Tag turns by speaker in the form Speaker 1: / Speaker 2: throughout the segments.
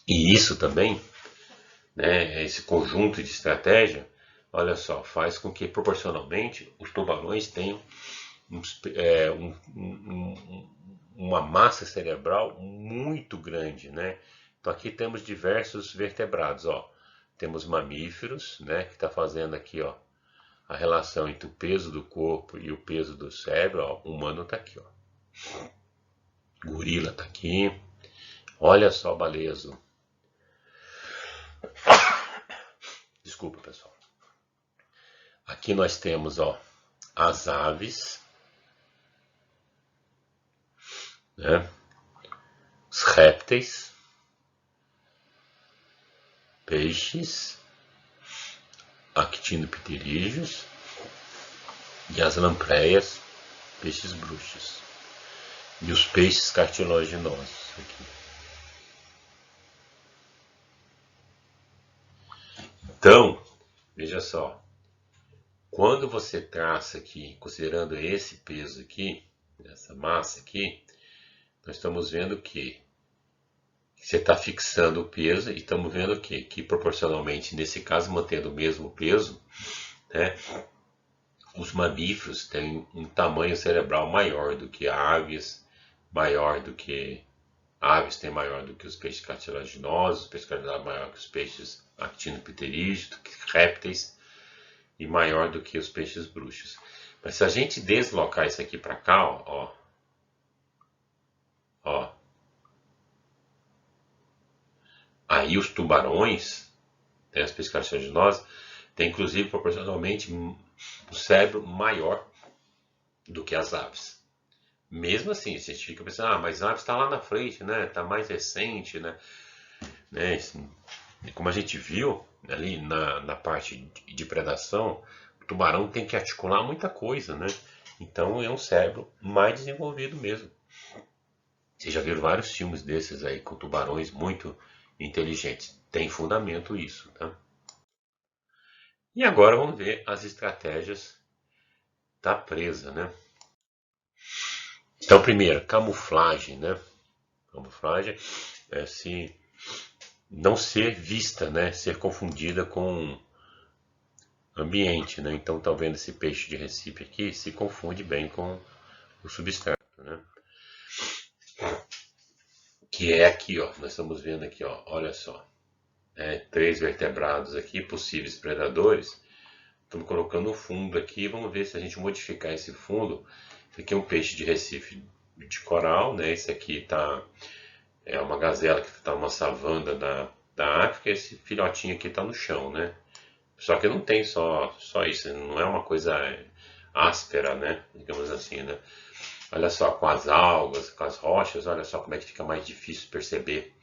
Speaker 1: E isso também, né, esse conjunto de estratégia, olha só, faz com que proporcionalmente os tubarões tenham uma massa cerebral muito grande, né? Então aqui temos diversos vertebrados, ó. Temos mamíferos, né, que está fazendo aqui, ó, a relação entre o peso do corpo e o peso do cérebro, ó. O humano está aqui, ó. Gorila está aqui. Olha só a baleia azul. Desculpa, pessoal. Aqui nós temos, ó, as aves, né? Os répteis, peixes, actinopterídeos e as lampreias, peixes bruxos. E os peixes cartilaginosos aqui. Então, veja só, quando você traça aqui, considerando esse peso aqui, essa massa aqui, nós estamos vendo que você está fixando o peso e estamos vendo que proporcionalmente, nesse caso, mantendo o mesmo peso, né, os mamíferos têm um tamanho cerebral maior do que aves, maior do que aves têm maior do que os peixes cartilaginosos, os peixes cartilaginosos maior que os peixes actinopterídeos, répteis e maior do que os peixes bruxos. Mas se a gente deslocar isso aqui para cá, ó, aí os tubarões, né, os peixes cartilaginosos, têm inclusive proporcionalmente um cérebro maior do que as aves. Mesmo assim, a gente fica pensando, mas a ave está lá na frente, né? Está mais recente, né? Como a gente viu ali na parte de predação, o tubarão tem que articular muita coisa, né? Então é um cérebro mais desenvolvido mesmo. Vocês já viram vários filmes desses aí com tubarões muito inteligentes. Tem fundamento isso, tá? E agora vamos ver as estratégias da presa, né? Então, primeiro, camuflagem, né? Camuflagem é se não ser vista, né? Ser confundida com ambiente, né? Então, tá vendo esse peixe de Recife aqui, se confunde bem com o substrato, né? Que é aqui, ó. Nós estamos vendo aqui, ó. Olha só. 3 vertebrados aqui, possíveis predadores. Estamos colocando o fundo aqui. Vamos ver se a gente modificar esse fundo. Esse aqui é um peixe de Recife de coral, né? Esse aqui é uma gazela que está numa savana da África. Esse filhotinho aqui está no chão, né? Só que não tem só isso, não é uma coisa áspera, né? Digamos assim, né? Olha só, com as algas, com as rochas, olha só como é que fica mais difícil perceber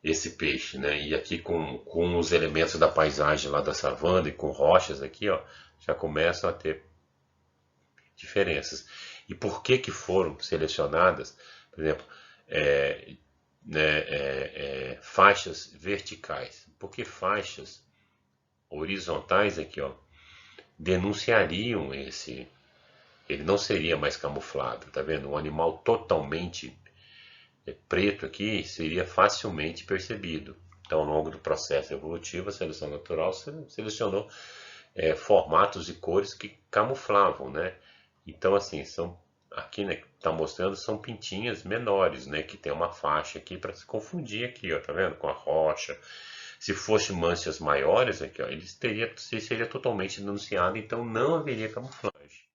Speaker 1: esse peixe, né? E aqui com os elementos da paisagem lá da savana e com rochas aqui, ó, já começam a ter diferenças. E por que foram selecionadas, por exemplo, faixas verticais? Porque faixas horizontais aqui, ó, denunciariam ele não seria mais camuflado, tá vendo? Um animal totalmente preto aqui seria facilmente percebido. Então, ao longo do processo evolutivo, a seleção natural selecionou formatos e cores que camuflavam, né? Então, assim, aqui, né, está mostrando são pintinhas menores, né, que tem uma faixa aqui para se confundir aqui, ó, tá vendo? Com a rocha. Se fosse manchas maiores aqui, ó, ele seria totalmente denunciado, então não haveria camuflagem.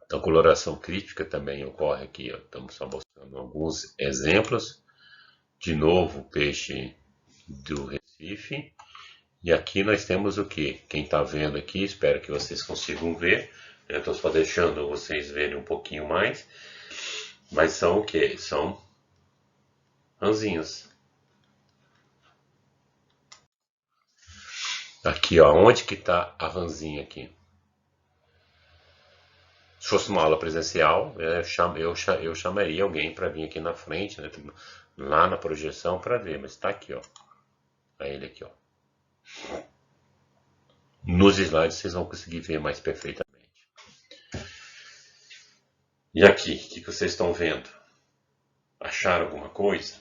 Speaker 1: Então, coloração crítica também ocorre aqui, ó. Estamos só mostrando alguns exemplos. De novo, o peixe do Recife. E aqui nós temos o que? Quem está vendo aqui, espero que vocês consigam ver. Eu estou só deixando vocês verem um pouquinho mais. Mas são o que? São ranzinhos. Aqui, ó, onde que está a ranzinha aqui? Se fosse uma aula presencial, eu chamaria alguém para vir aqui na frente, né, lá na projeção para ver, mas está aqui, ó. É ele aqui, ó. Nos slides vocês vão conseguir ver mais perfeitamente. E aqui, o que vocês estão vendo? Acharam alguma coisa?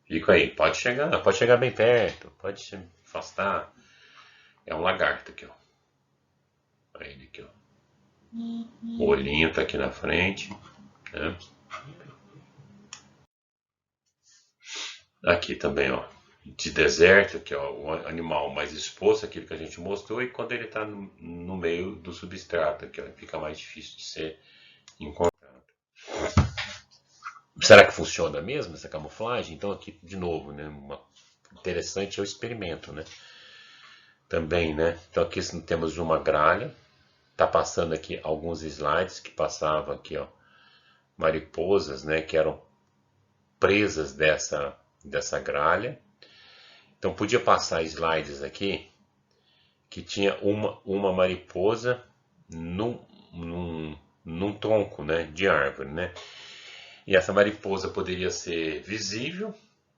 Speaker 1: Fica aí, pode chegar bem perto, pode se afastar. É um lagarto aqui, ó. Olha ele aqui, ó. O olhinho tá aqui na frente, né? Aqui também, ó. De deserto, aqui, ó. O animal mais exposto, aquilo que a gente mostrou, e quando ele tá no meio do substrato, aqui, ó, fica mais difícil de ser encontrado. Será que funciona mesmo essa camuflagem? Então aqui, de novo, né? Interessante é o experimento, né? Também, né? Então aqui temos uma gralha. Tá passando aqui alguns slides que passavam aqui, ó. Mariposas, né? Que eram presas dessa gralha. Então podia passar slides aqui que tinha uma mariposa num tronco, né? De árvore, né? E essa mariposa poderia ser visível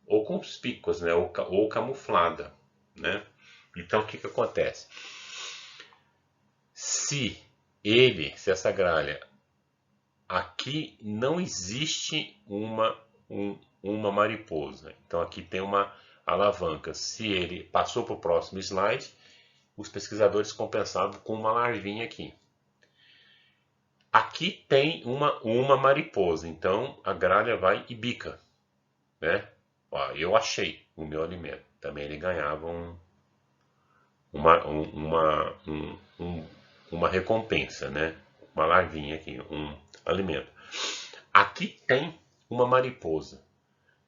Speaker 1: ou conspícua, né? Ou camuflada, né? Então o que acontece? Se essa gralha, aqui não existe uma mariposa, então aqui tem uma alavanca. Se ele passou para o próximo slide, os pesquisadores compensavam com uma larvinha aqui. Aqui tem uma mariposa, então a gralha vai e bica, né? Ó, eu achei o meu alimento. Também ele ganhava uma recompensa, né? Uma larvinha aqui, um alimento. Aqui tem uma mariposa.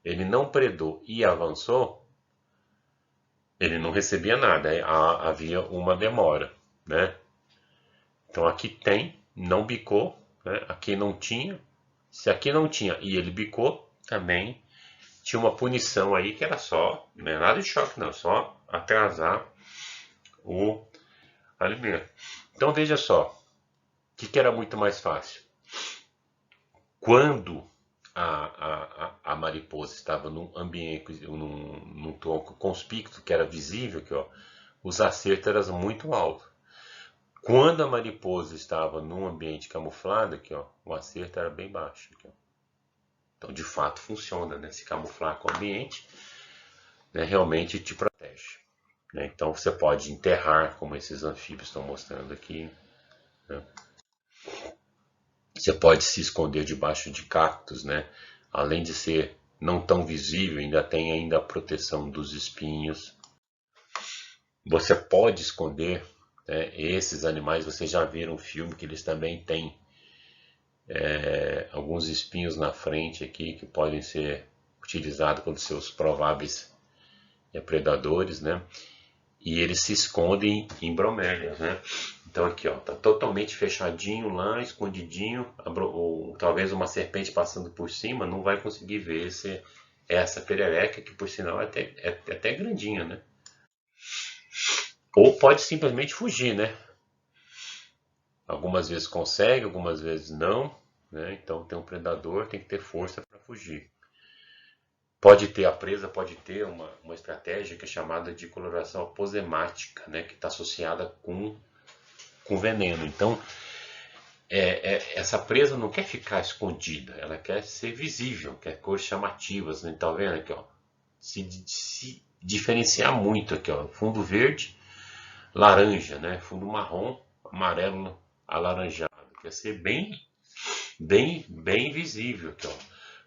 Speaker 1: Ele não predou e avançou, ele não recebia nada, havia uma demora, né? Então aqui tem, não bicou, né? Aqui não tinha. Se aqui não tinha e ele bicou, também tinha uma punição aí que era só, não é nada de choque não, só atrasar o alimento. Então veja só, o que era muito mais fácil? Quando a mariposa estava num ambiente, num tronco conspícuo, que era visível, que, ó, os acertos eram muito altos. Quando a mariposa estava num ambiente camuflado, aqui, ó, o acerto era bem baixo. Aqui, ó. Então, de fato, funciona, né? Se camuflar com o ambiente, né, realmente te protege. Né? Então, você pode enterrar, como esses anfíbios estão mostrando aqui. Né? Você pode se esconder debaixo de cactos, né? Além de ser não tão visível, ainda tem ainda a proteção dos espinhos. Você pode esconder, né? Esses animais, vocês já viram um filme que eles também têm alguns espinhos na frente aqui que podem ser utilizados contra seus prováveis predadores, né? E eles se escondem em bromélias, né? Então aqui, ó, tá totalmente fechadinho lá, escondidinho, ou talvez uma serpente passando por cima não vai conseguir ver essa perereca, que por sinal é até grandinha, né? Ou pode simplesmente fugir, né? Algumas vezes consegue, algumas vezes não, né? Então tem um predador, tem que ter força para fugir. Pode ter a presa, pode ter uma estratégia que é chamada de coloração aposemática, né? Que está associada com veneno. Então, essa presa não quer ficar escondida, ela quer ser visível, quer cores chamativas, né? Tá vendo aqui, ó? Se diferenciar muito aqui, ó. Fundo verde, laranja, né? Fundo marrom, amarelo, alaranjado. Quer ser bem visível aqui, ó.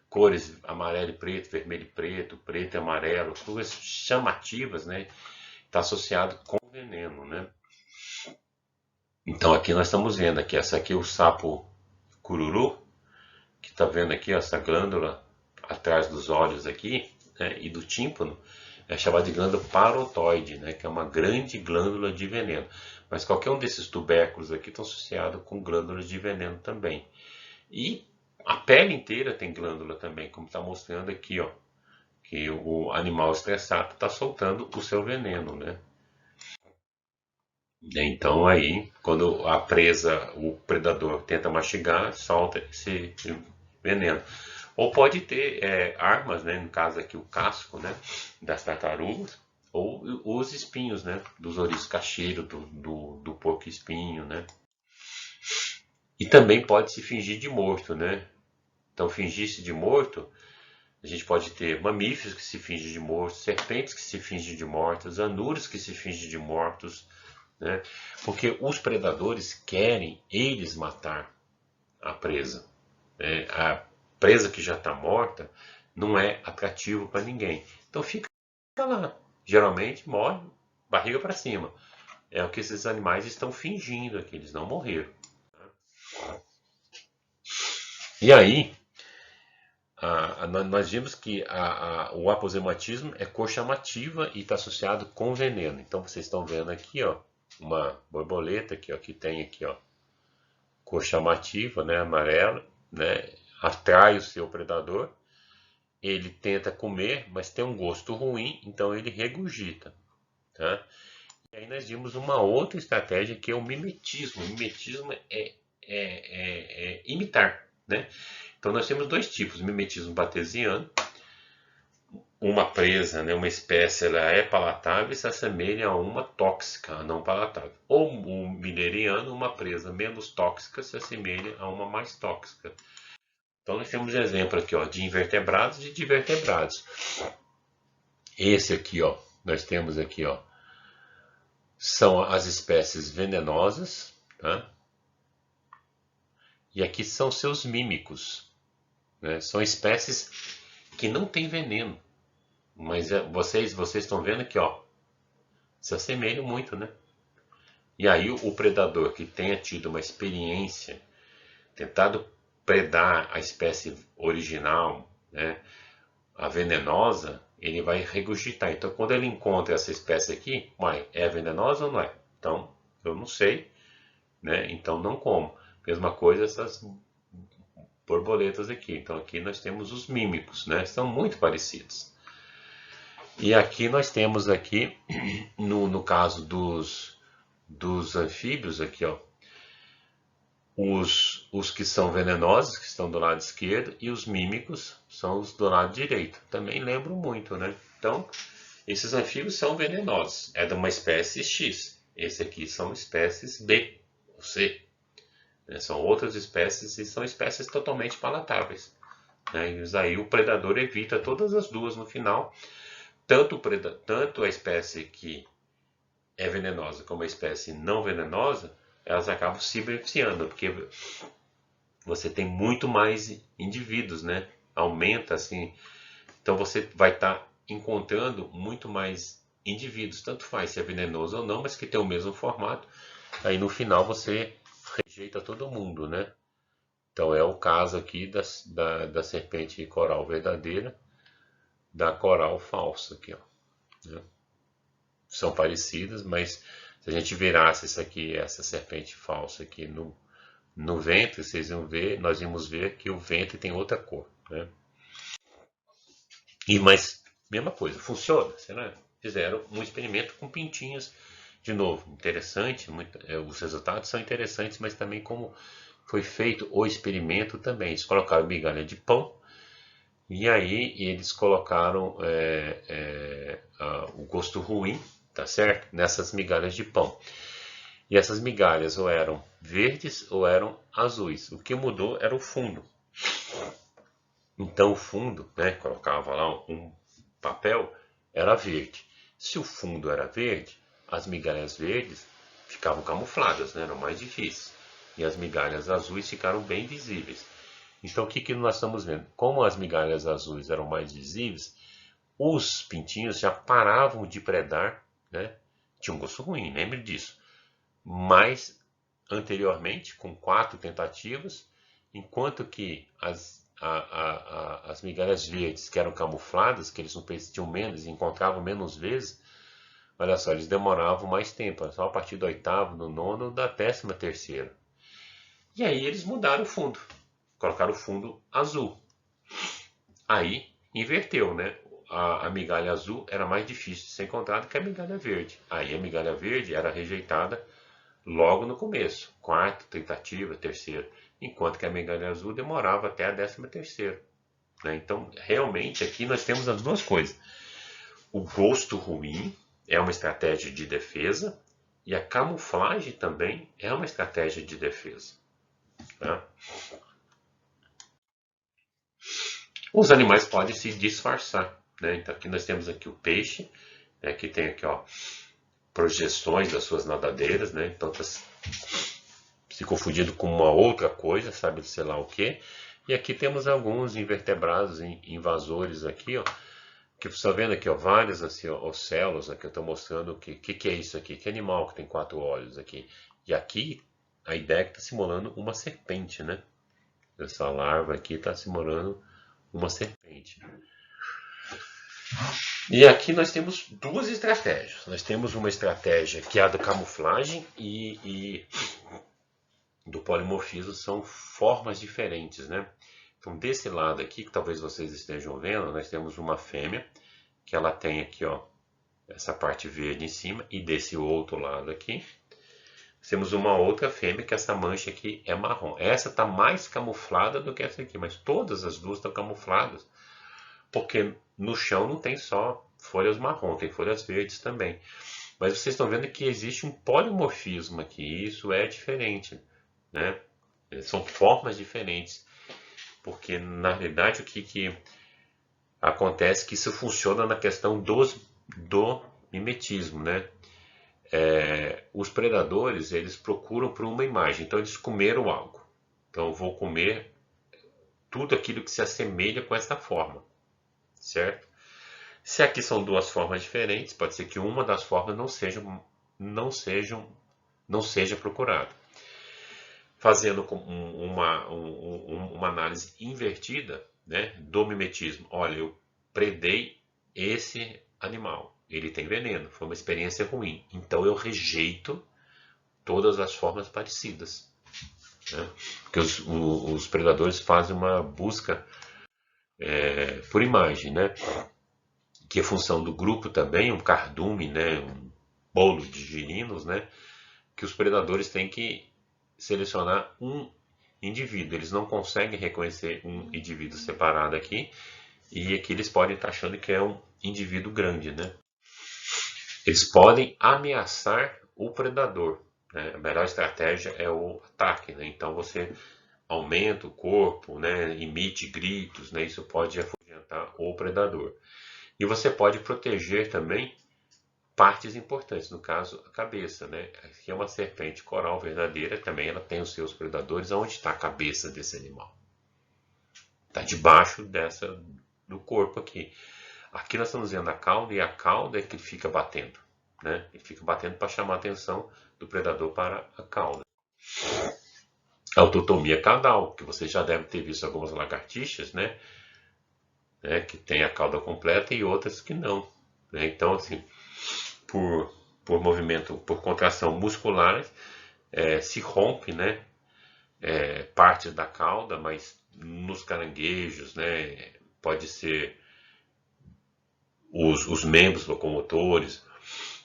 Speaker 1: Cores amarelo e preto, vermelho e preto, preto e amarelo, cores chamativas, né? Está associado com veneno, né? Então aqui nós estamos vendo aqui, essa aqui é o sapo cururu, que está vendo aqui, ó, essa glândula atrás dos olhos aqui, né, e do tímpano, é chamada de glândula parotoide, né, que é uma grande glândula de veneno. Mas qualquer um desses tubérculos aqui estão associados com glândulas de veneno também. E a pele inteira tem glândula também, como está mostrando aqui, ó, que o animal estressado está soltando o seu veneno, né? Então aí, quando a presa, o predador tenta mastigar, solta esse veneno. Ou pode ter armas, né? No caso aqui o casco, né? Das tartarugas, ou os espinhos, né? Dos ouriços cacheiro, do porco espinho, né? E também pode se fingir de morto, né? Então fingir-se de morto A gente pode ter mamíferos que se fingem de mortos, serpentes que se fingem de mortos, anúrios que se fingem de mortos, né? Porque os predadores querem eles matar a presa, né? A presa que já está morta não é atrativo para ninguém. Então fica lá. Geralmente morre barriga para cima. É o que esses animais estão fingindo aqui, eles não morreram. E aí, nós vimos que o aposematismo é cor chamativa e está associado com veneno. Então vocês estão vendo aqui, ó, uma borboleta aqui, ó, que tem aqui, ó, cor chamativa, né, amarela, né, atrai o seu predador. Ele tenta comer, mas tem um gosto ruim, então ele regurgita, tá? E aí nós vimos uma outra estratégia que é o mimetismo. O mimetismo é imitar, né? Então nós temos dois tipos, mimetismo batesiano. Uma presa, né, uma espécie, ela é palatável e se assemelha a uma tóxica, a não palatável. Ou o mineriano, uma presa menos tóxica se assemelha a uma mais tóxica. Então nós temos exemplo aqui, ó, de invertebrados e de vertebrados. Esse aqui, ó, nós temos aqui, ó, são as espécies venenosas, tá? E aqui são seus mímicos, né? São espécies que não têm veneno, mas vocês estão vendo aqui, ó, se assemelham muito, né? E aí o predador que tenha tido uma experiência, tentado predar a espécie original, né, a venenosa, ele vai regurgitar. Então quando ele encontra essa espécie aqui, uai, é venenosa ou não é? Então, eu não sei, né? Então não como. Mesma coisa essas borboletas aqui. Então aqui nós temos os mímicos, né? São muito parecidos. E aqui nós temos aqui, no caso dos anfíbios aqui, ó, os que são venenosos, que estão do lado esquerdo, e os mímicos são os do lado direito. Também lembro muito, né? Então, esses anfíbios são venenosos. É de uma espécie X. Esse aqui são espécies B ou C. Né? São outras espécies e são espécies totalmente palatáveis. Né? E aí o predador evita todas as duas no final. Tanto a espécie que é venenosa como a espécie não venenosa, elas acabam se beneficiando, porque você tem muito mais indivíduos, né? Aumenta assim. Então você vai estar encontrando muito mais indivíduos, tanto faz se é venenoso ou não, mas que tem o mesmo formato. Aí no final você rejeita todo mundo, né? Então é o caso aqui da serpente coral verdadeira, da coral falsa aqui, ó, né? São parecidas, mas se a gente virasse isso aqui, essa serpente falsa aqui no ventre, vocês iam ver, nós íamos ver que o ventre tem outra cor, né? Mas mesma coisa, funciona, será? Fizeram um experimento com pintinhos, de novo, interessante, os resultados são interessantes, mas também como foi feito o experimento também. Eles colocaram migalha de pão e aí eles colocaram o gosto ruim, tá certo? Nessas migalhas de pão. E essas migalhas ou eram verdes ou eram azuis. O que mudou era o fundo. Então o fundo, né, colocava lá um papel, era verde. Se o fundo era verde, as migalhas verdes ficavam camufladas, né, eram mais difíceis. E as migalhas azuis ficaram bem visíveis. Então o que nós estamos vendo? Como as migalhas azuis eram mais visíveis, os pintinhos já paravam de predar, né? Tinha um gosto ruim, lembre disso. Mas anteriormente, com 4 tentativas, enquanto que as migalhas verdes que eram camufladas, que eles não tinham menos, encontravam menos vezes, olha só, eles demoravam mais tempo, só a partir do 8º, do 9º, da 13ª. E aí eles mudaram o fundo, colocaram o fundo azul. Aí inverteu, né? A migalha azul era mais difícil de ser encontrada que a migalha verde. Aí a migalha verde era rejeitada logo no começo, 4ª tentativa, 3ª, enquanto que a migalha azul demorava até a 13ª. Né? Então, realmente, aqui nós temos as duas coisas. O gosto ruim é uma estratégia de defesa e a camuflagem também é uma estratégia de defesa. Tá? Os animais podem se disfarçar, né? Então aqui nós temos aqui o peixe, né, que tem aqui, ó, projeções das suas nadadeiras, né? Então está se confundindo com uma outra coisa, sabe, sei lá o que. E aqui temos alguns invertebrados invasores aqui, ó, que você está vendo aqui, ó, vários assim, ó, ocelos, aqui eu estou mostrando o que é isso aqui, que animal que tem 4 olhos aqui. E aqui a ideia é que está simulando uma serpente, né? Essa larva aqui está simulando uma serpente. E aqui nós temos duas estratégias. Nós temos uma estratégia que é a da camuflagem e do polimorfismo, são formas diferentes, né? Então desse lado aqui, que talvez vocês estejam vendo, nós temos uma fêmea, que ela tem aqui, ó, essa parte verde em cima, e desse outro lado aqui, temos uma outra fêmea, que essa mancha aqui é marrom. Essa está mais camuflada do que essa aqui, mas todas as duas estão camufladas, porque no chão não tem só folhas marrom, tem folhas verdes também. Mas vocês estão vendo que existe um polimorfismo aqui, e isso é diferente, né? São formas diferentes, porque na realidade o que acontece é que isso funciona na questão do mimetismo, né? Os predadores, eles procuram por uma imagem, então eles comeram algo. Então eu vou comer tudo aquilo que se assemelha com essa forma, certo? Se aqui são duas formas diferentes, pode ser que uma das formas não seja procurada. Fazendo uma análise invertida, né, do mimetismo. Olha, eu predei esse animal, ele tem veneno, foi uma experiência ruim, então eu rejeito todas as formas parecidas, né? Porque os predadores fazem uma busca por imagem, né? Que é função do grupo também, um cardume, né? Um bolo de girinos, né? Que os predadores têm que selecionar um indivíduo. Eles não conseguem reconhecer um indivíduo separado aqui, e aqui eles podem estar achando que é um indivíduo grande, né? Eles podem ameaçar o predador, né? A melhor estratégia é o ataque, né? Então você aumenta o corpo, né? Emite gritos, né? Isso pode afugentar o predador. E você pode proteger também partes importantes, no caso a cabeça, né? Aqui é uma serpente coral verdadeira, também ela tem os seus predadores. Onde está a cabeça desse animal? Está debaixo do corpo aqui. Aqui nós estamos vendo a cauda, e a cauda é que fica batendo, né? Ele fica batendo para chamar a atenção do predador para a cauda. A autotomia caudal, que você já deve ter visto algumas lagartixas, né? Que tem a cauda completa e outras que não, né? Então, assim, por movimento, por contração muscular, se rompe, né, partes da cauda, mas nos caranguejos, né, pode ser os membros locomotores,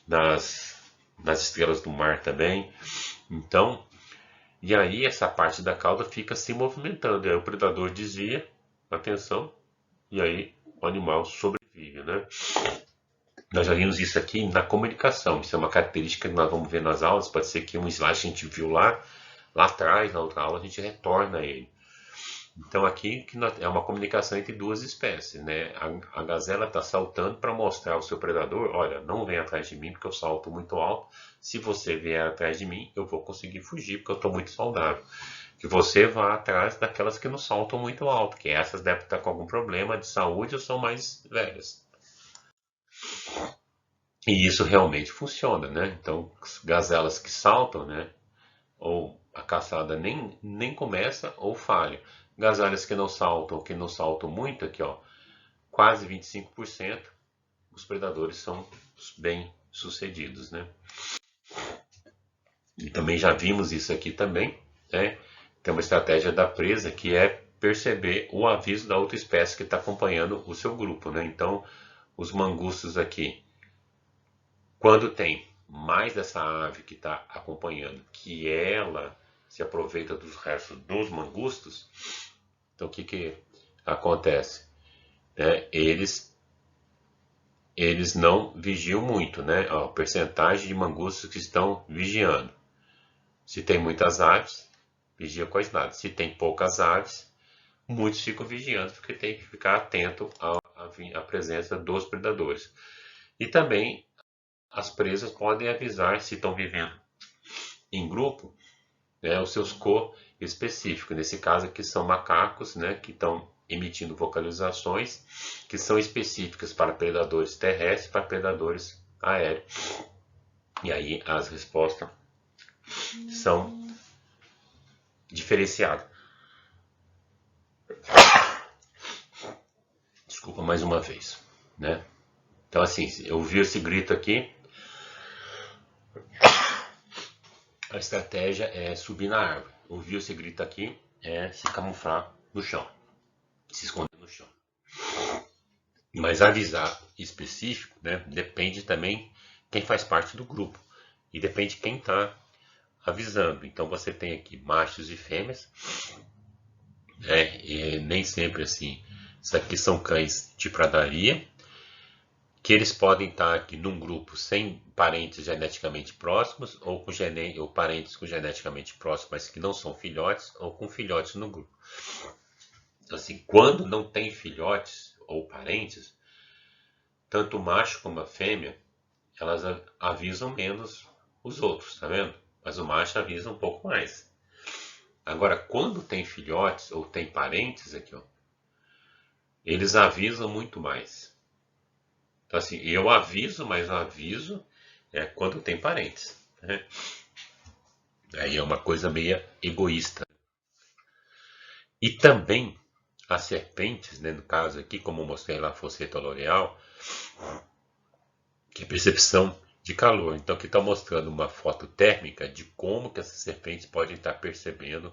Speaker 1: nas estrelas do mar também. Então, e aí essa parte da cauda fica se movimentando, e aí o predador desvia a atenção, e aí o animal sobrevive, né? Nós já vimos isso aqui na comunicação, isso é uma característica que nós vamos ver nas aulas. Pode ser que um slide a gente viu lá atrás, na outra aula a gente retorna a ele. Então aqui é uma comunicação entre duas espécies, né? A gazela está saltando para mostrar ao seu predador: olha, não vem atrás de mim porque eu salto muito alto. Se você vier atrás de mim, eu vou conseguir fugir porque eu estou muito saudável. Que você vá atrás daquelas que não saltam muito alto, que essas devem estar com algum problema de saúde ou são mais velhas. E isso realmente funciona, né? Então, gazelas que saltam, né? Ou a caçada nem começa ou falha. Gazelas que não saltam muito, aqui, ó, quase 25%, os predadores são bem sucedidos, né? E também já vimos isso aqui também, né? Tem uma estratégia da presa que é perceber o aviso da outra espécie que está acompanhando o seu grupo, né? Então, os mangustos aqui, quando tem mais dessa ave que está acompanhando, que ela se aproveita dos restos dos mangustos, então o que acontece? Eles não vigiam muito, né? A percentagem de mangustos que estão vigiando. Se tem muitas aves, vigia quase nada. Se tem poucas aves, muitos ficam vigiando porque tem que ficar atento à presença dos predadores. E também as presas podem avisar se estão vivendo em grupo, né, os seus co-específicos. Nesse caso aqui são macacos, né, que estão emitindo vocalizações que são específicas para predadores terrestres e para predadores aéreos. E aí as respostas são diferenciadas. Desculpa mais uma vez, né? Então assim, eu vi esse grito aqui, a estratégia é subir na árvore. Ouvir esse grito aqui é se camuflar no chão, se esconder no chão. Mas avisar específico, né, depende também quem faz parte do grupo e depende quem está avisando. Então você tem aqui machos e fêmeas, né, e nem sempre assim. Isso aqui são cães de pradaria, que eles podem estar aqui num grupo sem parentes geneticamente próximos ou ou parentes com geneticamente próximos, mas que não são filhotes, ou com filhotes no grupo. Então, assim, quando não tem filhotes ou parentes, tanto o macho como a fêmea, elas avisam menos os outros, tá vendo? Mas o macho avisa um pouco mais. Agora, quando tem filhotes ou tem parentes aqui, ó, eles avisam muito mais. Então, assim, eu aviso, mas o aviso é quando tem parentes, né? Aí é uma coisa meio egoísta. E também as serpentes, né, no caso aqui, como eu mostrei lá, Fosseta L'Oreal, que é percepção de calor. Então aqui está mostrando uma foto térmica de como que essas serpentes podem estar percebendo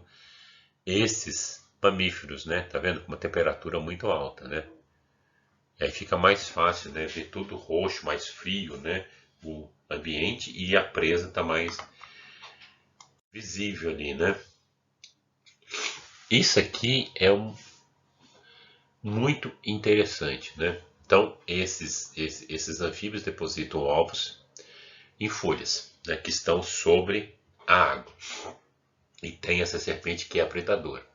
Speaker 1: esses mamíferos, né? Tá vendo? Com uma temperatura muito alta, né? Aí fica mais fácil, né? Ver tudo roxo, mais frio, né? O ambiente e a presa está mais visível ali, né? Isso aqui é muito interessante, né? Então, esses anfíbios depositam ovos em folhas, né, que estão sobre a água. E tem essa serpente que é a predadora.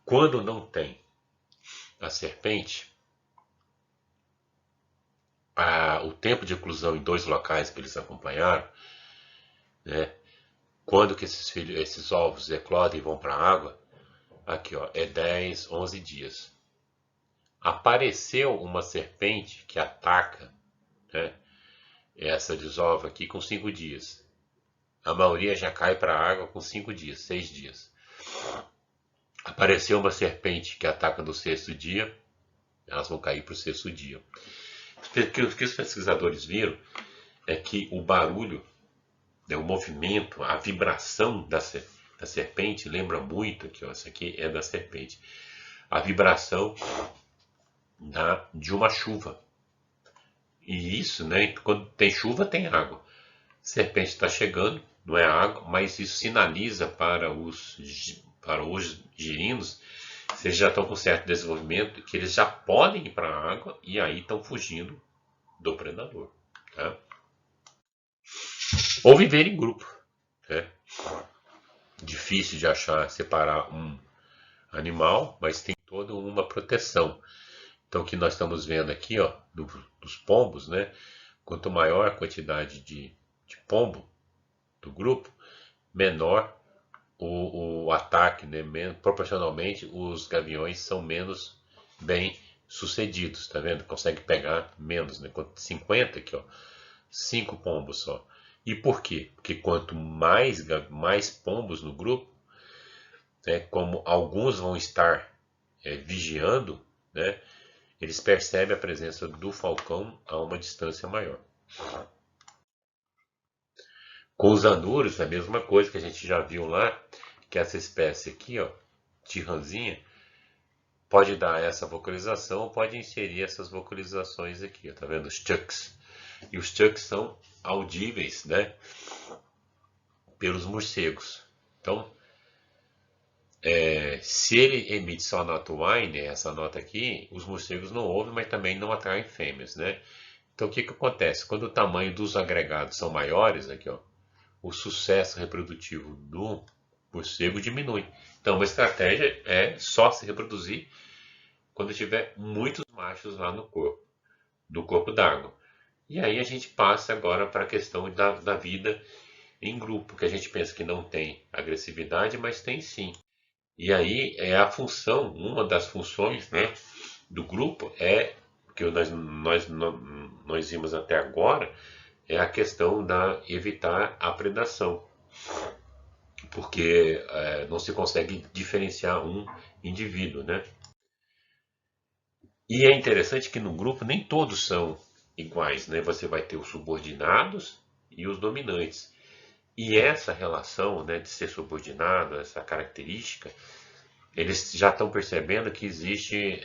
Speaker 1: Quando não tem a serpente, o tempo de eclosão em 2 locais que eles acompanharam, né, quando que esses ovos eclodem e vão para a água, aqui ó, é 10, 11 dias. Apareceu uma serpente que ataca, né, essa desova aqui com 5 dias. A maioria já cai para a água com 5 dias, 6 dias. Apareceu uma serpente que ataca no 6º dia, elas vão cair para o 6º dia. O que os pesquisadores viram é que o barulho, né, o movimento, a vibração da serpente lembra muito, aqui, ó, essa aqui é da serpente, a vibração de uma chuva. E isso, né, quando tem chuva tem água. A serpente está chegando, não é água, mas isso sinaliza para os girinos, se eles já estão com certo desenvolvimento, que eles já podem ir para a água e aí estão fugindo do predador. Tá? Ou viver em grupo. Né? Difícil de achar, separar um animal, mas tem toda uma proteção. Então, o que nós estamos vendo aqui, ó, dos pombos, né? Quanto maior a quantidade de pombo do grupo, menor o ataque, né? Proporcionalmente, os gaviões são menos bem sucedidos, tá vendo? Consegue pegar menos, né? 50 aqui, ó, 5 pombos só. E por quê? Porque quanto mais pombos no grupo, né, como alguns vão estar vigiando, né, eles percebem a presença do falcão a uma distância maior. Com os anuros, é a mesma coisa que a gente já viu lá, que essa espécie aqui, ó, de ranzinha, pode dar essa vocalização ou pode inserir essas vocalizações aqui, ó, tá vendo? Os chucks. E os chucks são audíveis, né, pelos morcegos. Então, se ele emite só a nota Y, né, essa nota aqui, os morcegos não ouvem, mas também não atraem fêmeas, né? Então, o que acontece? Quando o tamanho dos agregados são maiores, aqui, ó, o sucesso reprodutivo do morcego diminui. Então, uma estratégia é só se reproduzir quando tiver muitos machos lá no corpo, do corpo d'água. E aí a gente passa agora para a questão da vida em grupo, que a gente pensa que não tem agressividade, mas tem sim. E aí é a função, uma das funções, né, do grupo é, que nós vimos até agora, é a questão da evitar a predação, porque não se consegue diferenciar um indivíduo, né? E é interessante que no grupo nem todos são iguais, né? Você vai ter os subordinados e os dominantes. E essa relação, né, de ser subordinado, essa característica, eles já estão percebendo que existe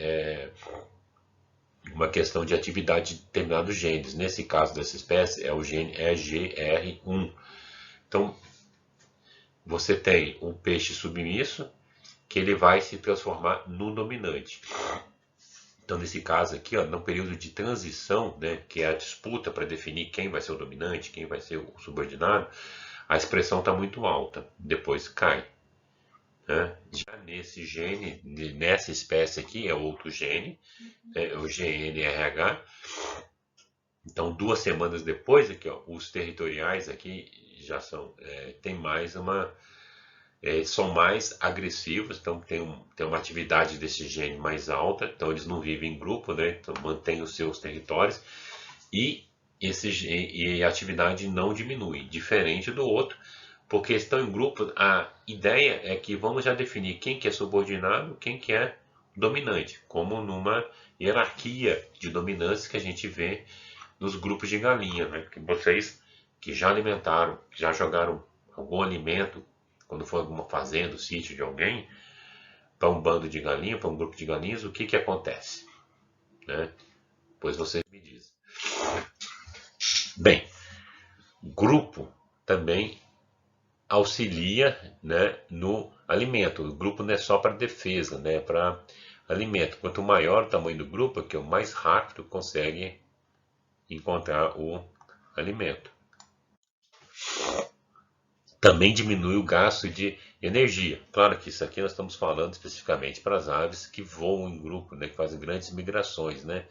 Speaker 1: uma questão de atividade de determinados genes. Nesse caso dessa espécie é o gene EGR1. Então você tem um peixe submisso que ele vai se transformar no dominante. Então, nesse caso aqui, ó, no período de transição, né, que é a disputa para definir quem vai ser o dominante, quem vai ser o subordinado, a expressão está muito alta, depois cai. Né? Já nesse gene, nessa espécie aqui, é outro gene, é o GNRH. Então, 2 semanas depois, aqui, ó, os territoriais aqui já são, tem mais uma, são mais agressivos, então tem uma atividade desse gene mais alta, então eles não vivem em grupo, né? Então mantêm os seus territórios e, e a atividade não diminui, diferente do outro, porque estão em grupo, a ideia é que vamos já definir quem que é subordinado, quem que é dominante, como numa hierarquia de dominância que a gente vê nos grupos de galinha, né? Porque vocês que já alimentaram, que já jogaram algum alimento quando for alguma fazenda, sítio de alguém, para um bando de galinha, para um grupo de galinhas, o que que acontece? Né? Pois vocês me dizem. Bem, grupo também auxilia, né, no alimento. O grupo não é só para defesa, né, para alimento. Quanto maior o tamanho do grupo, que é o mais rápido consegue encontrar o alimento. Também diminui o gasto de energia. Claro que isso aqui nós estamos falando especificamente para as aves que voam em grupo, né, que fazem grandes migrações, né?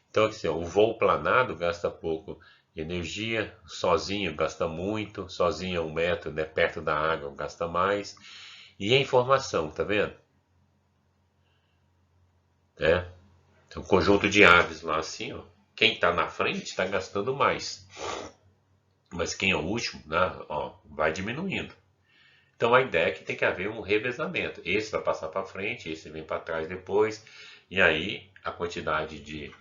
Speaker 1: Então, assim, o voo planado gasta pouco energia, sozinho gasta muito, sozinho a 1 metro, né, perto da água gasta mais. E a informação, tá vendo? É. Então, um conjunto de aves lá assim, ó, quem está na frente está gastando mais, mas quem é o último, né, ó, vai diminuindo. Então a ideia é que tem que haver um revezamento. Esse vai passar para frente, esse vem para trás depois, e aí a quantidade de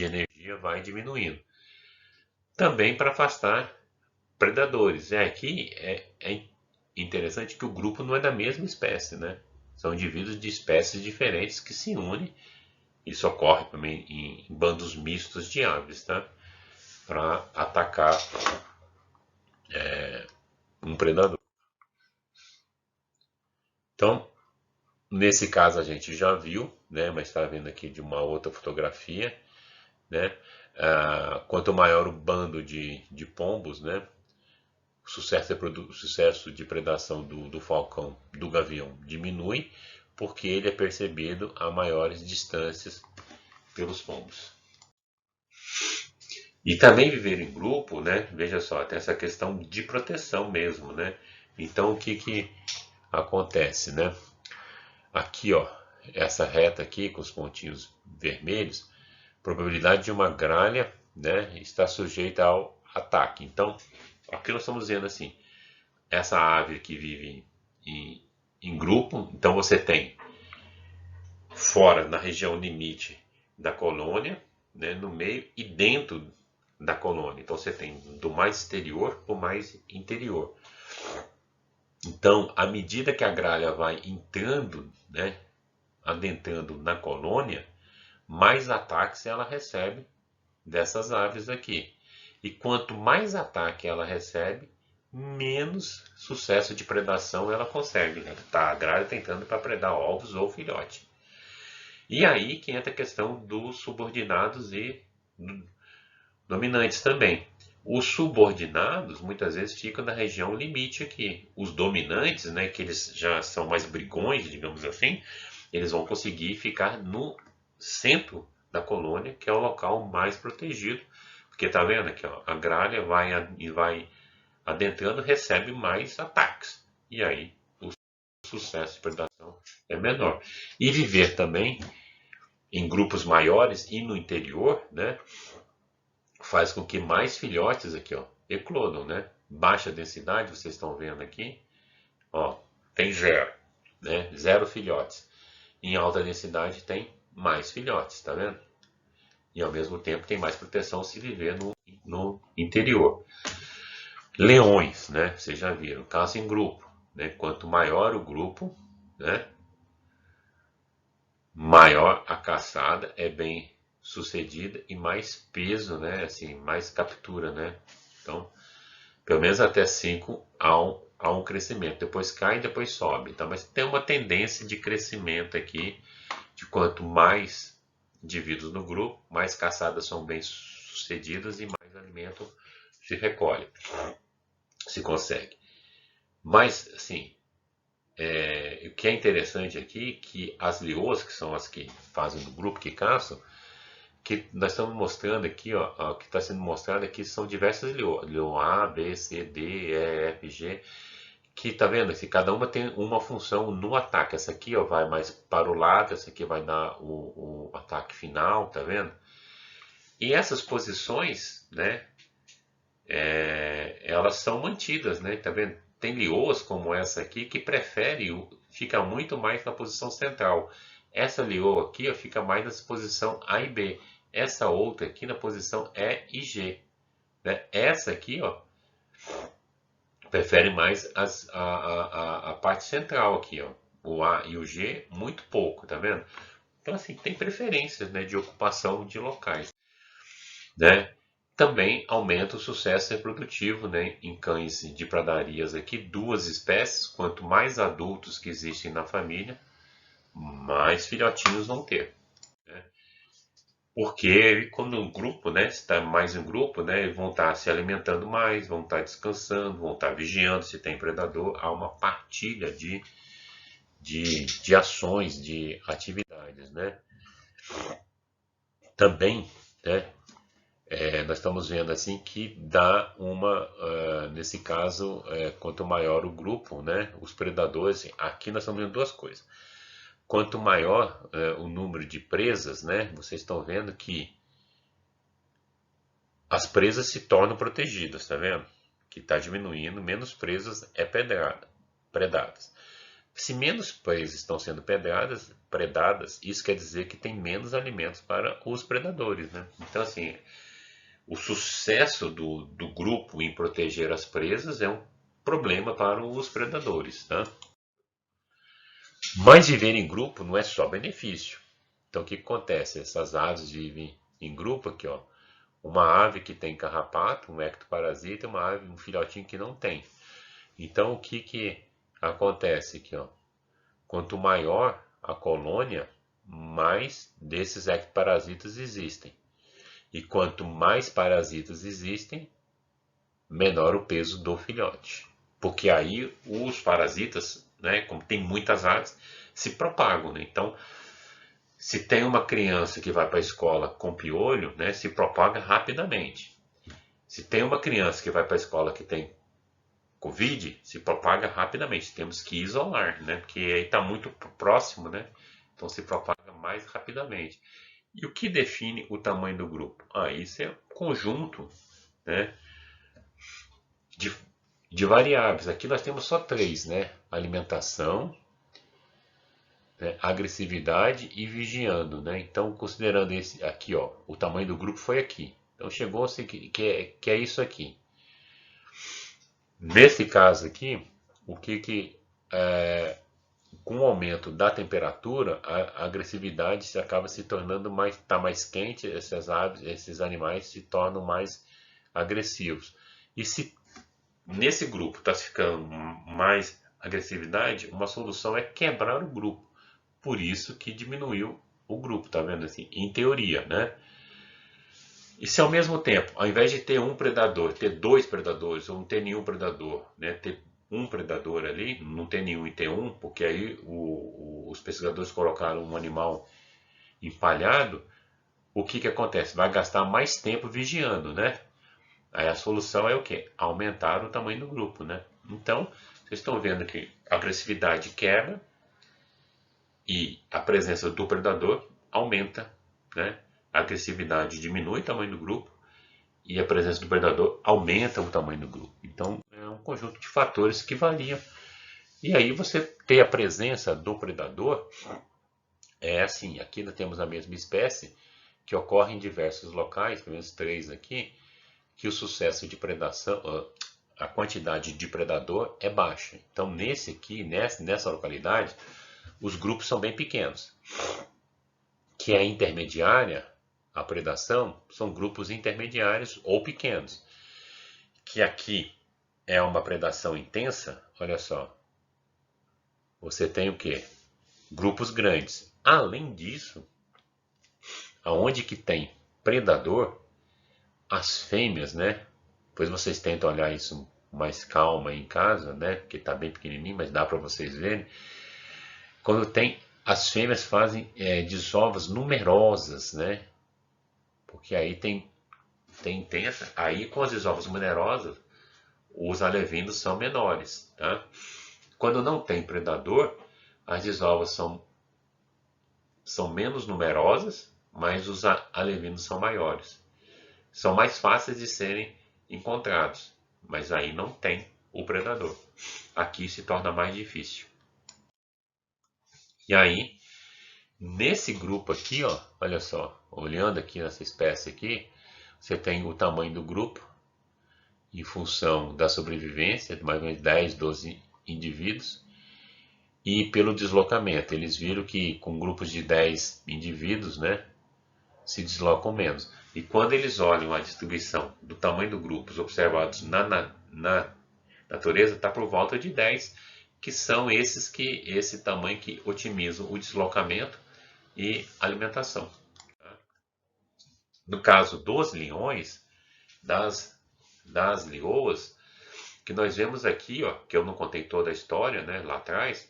Speaker 1: energia vai diminuindo. Também para afastar predadores. Aqui é interessante que o grupo não é da mesma espécie, né? São indivíduos de espécies diferentes que se unem. Isso ocorre também em bandos mistos de aves, tá? Para atacar um predador. Então, nesse caso a gente já viu, né? Mas está vendo aqui de uma outra fotografia, né? Quanto maior o bando de pombos, né? O sucesso de predação do falcão, do gavião, diminui, porque ele é percebido a maiores distâncias pelos pombos. E também viver em grupo, né? Veja só, tem essa questão de proteção mesmo, né? Então o que acontece, né? Aqui, ó, essa reta aqui com os pontinhos vermelhos, probabilidade de uma gralha, né, está sujeita ao ataque. Então, aqui nós estamos vendo assim, essa ave que vive em grupo, então você tem fora, na região limite da colônia, né, no meio e dentro da colônia. Então você tem do mais exterior para o mais interior. Então, à medida que a gralha vai entrando, né, adentrando na colônia, mais ataques ela recebe dessas aves aqui. E quanto mais ataque ela recebe, menos sucesso de predação ela consegue. Tá, a gralha tentando para predar ovos ou filhote. E aí que entra a questão dos subordinados e dominantes também. Os subordinados muitas vezes ficam na região limite aqui. Os dominantes, né, que eles já são mais brigões, digamos assim, eles vão conseguir ficar no centro da colônia, que é o local mais protegido. Porque tá vendo aqui, ó, a gralha vai adentrando, recebe mais ataques. E aí o sucesso de predação é menor. E viver também em grupos maiores e no interior, né, faz com que mais filhotes aqui, ó, eclodam, né? Baixa densidade, vocês estão vendo aqui, ó, tem zero, né? Zero filhotes. Em alta densidade tem mais filhotes, tá vendo? E ao mesmo tempo tem mais proteção se viver no interior. Leões, né? Vocês já viram, caça em grupo, né? Quanto maior o grupo, né? Maior a caçada, é bem sucedida e mais peso, né? Assim, mais captura, né? Então, pelo menos até 5 há um crescimento. Depois cai e depois sobe. Tá? Mas tem uma tendência de crescimento aqui, de quanto mais indivíduos no grupo, mais caçadas são bem sucedidas e mais alimento se recolhe, se consegue. Mas, assim, o que é interessante aqui, que as leoas, que são as que fazem do grupo, que caçam, que nós estamos mostrando aqui, ó, que está sendo mostrado aqui são diversas leoas, leoa A, B, C, D, E, F, G, que tá vendo? Que cada uma tem uma função no ataque. Essa aqui, ó, vai mais para o lado, essa aqui vai dar o ataque final, tá vendo? E essas posições, né, elas são mantidas, né, tá vendo? Tem leoas como essa aqui que prefere, fica muito mais na posição central. Essa leoa aqui, ó, fica mais na posição A e B. Essa outra aqui na posição E e G. Né? Essa aqui, ó, prefere mais a parte central aqui, ó. O A e o G, muito pouco, tá vendo? Então, assim, tem preferências, né, de ocupação de locais, né? Também aumenta o sucesso reprodutivo, né, em cães de pradarias aqui, duas espécies, quanto mais adultos que existem na família, mais filhotinhos vão ter. Né? Porque quando um grupo, né, está mais em grupo, né, vão estar se alimentando mais, vão estar descansando, vão estar vigiando se tem predador, há uma partilha de ações, de atividades, né? Também, né, nós estamos vendo assim que dá nesse caso, quanto maior o grupo, né, os predadores, aqui nós estamos vendo duas coisas. Quanto maior o número de presas, né, vocês estão vendo que as presas se tornam protegidas, tá vendo? Que está diminuindo, menos presas predadas. Se menos presas estão sendo predadas, isso quer dizer que tem menos alimentos para os predadores, né? Então, assim, o sucesso do grupo em proteger as presas é um problema para os predadores, tá? Mas viver em grupo não é só benefício. Então, o que acontece? Essas aves vivem em grupo aqui, ó. Uma ave que tem carrapato, um ectoparasita, e uma ave, um filhotinho que não tem. Então, o que acontece aqui, ó? Quanto maior a colônia, mais desses ectoparasitas existem. E quanto mais parasitas existem, menor o peso do filhote. Porque aí os parasitas, né, como tem muitas aves, se propagam. Né? Então, se tem uma criança que vai para a escola com piolho, né, se propaga rapidamente. Se tem uma criança que vai para a escola que tem Covid, se propaga rapidamente. Temos que isolar, né, porque aí está muito próximo, né, então se propaga mais rapidamente. E o que define o tamanho do grupo? Isso é um conjunto, né, de, de variáveis. Aqui nós temos só três, né, alimentação, né, agressividade e vigiando, né? Então, considerando esse aqui, ó, o tamanho do grupo foi aqui. Então, chegou-se que é isso aqui. Nesse caso aqui, com o aumento da temperatura, a agressividade acaba se tornando tá mais quente, essas aves, esses animais se tornam mais agressivos. E se nesse grupo está ficando mais agressividade, uma solução é quebrar o grupo. Por isso que diminuiu o grupo, tá vendo assim? Em teoria, né? E se ao mesmo tempo, ao invés de ter um predador, ter dois predadores, ou não ter nenhum predador, né, ter um predador ali, não ter nenhum e ter um, porque aí os pesquisadores colocaram um animal empalhado, o que, que acontece? Vai gastar mais tempo vigiando, né? Aí a solução é o quê? Aumentar o tamanho do grupo, né? Então, vocês estão vendo que a agressividade quebra e a presença do predador aumenta, né? A agressividade diminui o tamanho do grupo e a presença do predador aumenta o tamanho do grupo. Então, é um conjunto de fatores que variam. E aí você ter a presença do predador é assim, aqui nós temos a mesma espécie que ocorre em diversos locais, pelo menos 3 aqui, que o sucesso de predação, a quantidade de predador é baixa. Então, nesse aqui, nessa localidade, os grupos são bem pequenos. Que é intermediária, a predação, são grupos intermediários ou pequenos. Que aqui é uma predação intensa, olha só, você tem o quê? Grupos grandes. Além disso, aonde que tem predador, as fêmeas, né? Depois vocês tentam olhar isso mais calma em casa, né? Porque está bem pequenininho, mas dá para vocês verem. Quando tem, as fêmeas fazem desovas numerosas, né? Porque aí tem intensa. Aí com as desovas numerosas, os alevinos são menores, tá? Quando não tem predador, as desovas são menos numerosas, mas os alevinos são maiores. São mais fáceis de serem encontrados, mas aí não tem o predador. Aqui se torna mais difícil. E aí, nesse grupo aqui, ó, olha só, olhando aqui nessa espécie aqui, você tem o tamanho do grupo em função da sobrevivência, de mais ou menos 10, 12 indivíduos, e pelo deslocamento. Eles viram que com grupos de 10 indivíduos, né, se deslocam menos. E quando eles olham a distribuição do tamanho do grupo observados na natureza, está por volta de 10, que são esse tamanho que otimizam o deslocamento e alimentação. No caso dos leões, das leoas, que nós vemos aqui, ó, que eu não contei toda a história, né, lá atrás,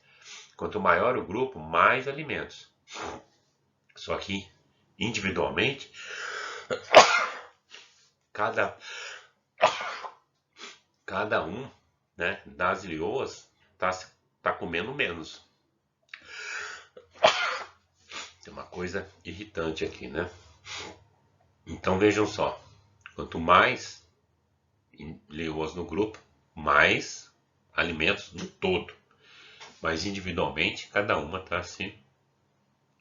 Speaker 1: quanto maior o grupo, mais alimentos. Só que individualmente, cada um, né, das leoas tá comendo menos. Tem uma coisa irritante aqui, né? Então vejam só, quanto mais leoas no grupo, mais alimentos no todo. Mas individualmente, cada uma está se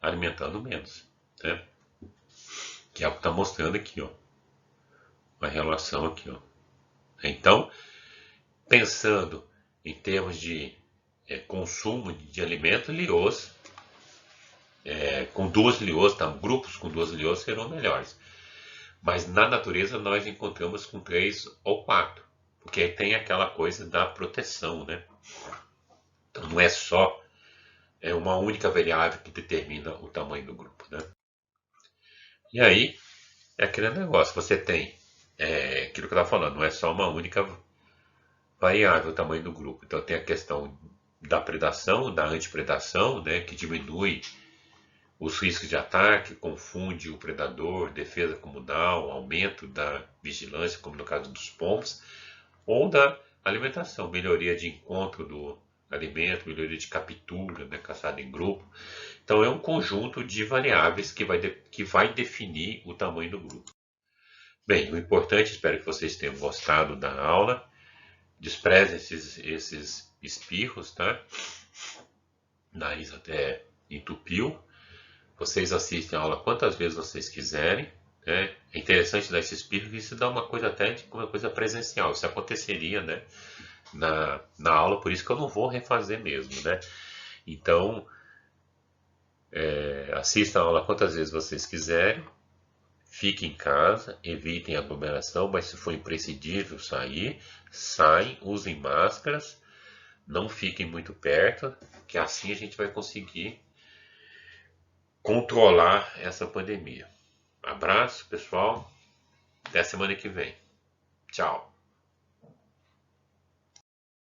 Speaker 1: alimentando menos, né? Que é o que está mostrando aqui, ó, uma relação aqui, ó. Então, pensando em termos de consumo de alimento, leoas, com duas leoas, tá? Grupos com duas leoas serão melhores. Mas na natureza nós encontramos com 3 ou 4, porque aí tem aquela coisa da proteção, né? Então não é só uma única variável que determina o tamanho do grupo, né? E aí é aquele negócio, você tem aquilo que eu estava falando, não é só uma única variável o tamanho do grupo. Então tem a questão da predação, da antipredação, né, que diminui os riscos de ataque, confunde o predador, defesa comunal, aumento da vigilância, como no caso dos pombos, ou da alimentação, melhoria de encontro do alimento, melhoria de captura, né, caçada em grupo. Então é um conjunto de variáveis que vai definir o tamanho do grupo. Bem, o importante, espero que vocês tenham gostado da aula. Desprezem esses espirros, tá? Nariz até entupiu. Vocês assistem a aula quantas vezes vocês quiserem. Né? É interessante dar esse espirro, que isso dá uma coisa até de uma coisa presencial. Isso aconteceria, né? Na aula, por isso que eu não vou refazer mesmo, né? Então, assistam a aula quantas vezes vocês quiserem. Fiquem em casa, evitem aglomeração, mas se for imprescindível sair, saem, usem máscaras, não fiquem muito perto, que assim a gente vai conseguir controlar essa pandemia. Abraço, pessoal. Até a semana que vem. Tchau.